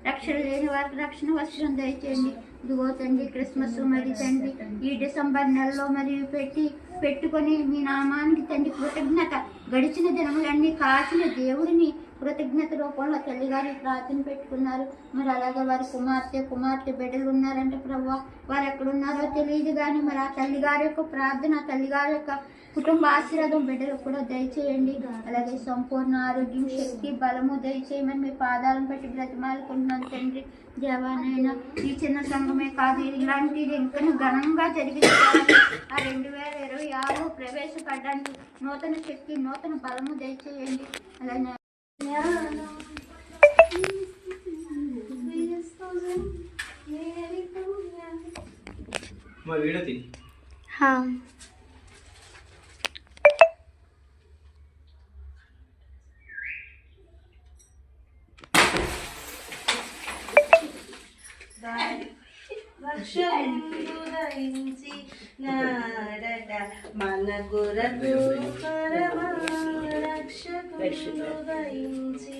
రక్షణ లేని వారికి రక్షణ వస్త్రం దయచేయండి. ఇదిగో తండ్రి క్రిస్మస్ మరి తండ్రి ఈ డిసెంబర్ నెలలో మరి పెట్టుకొని మీ నామానికి తండ్రి కృతజ్ఞత గడిచిన దినములన్నీ కాచిన దేవుడిని కృతజ్ఞత రూపంలో తల్లిగారి ప్రార్థన పెట్టుకున్నారు. మరి అలాగే వారి కుమార్తె బిడ్డలు ఉన్నారంటే ప్రభు వారు ఎక్కడున్నారో తెలియదు కానీ మరి ఆ తల్లిగారి యొక్క ప్రార్థన తల్లిగారి యొక్క కుటుంబ ఆశీర్వాదం బిడ్డలకు కూడా దయచేయండి. అలాగే సంపూర్ణ ఆరోగ్యం శక్తి బలము దయచేయమని మీ పాదాలను పెట్టి బ్రతిమాలుకుంటున్నాను తండ్రి. దేవానైనా ఈ చిన్న సంఘమే కాదు ఇలాంటిది ఇంకా ఘనంగా జరిగింది. ఆ 2026 ప్రవేశపడడానికి నూతన శక్తి నూతన బలము దయచేయండి. అలాగే వర్షముదయించి నాడట మన కొరకు పరమ రక్షకుడు ఉదయించి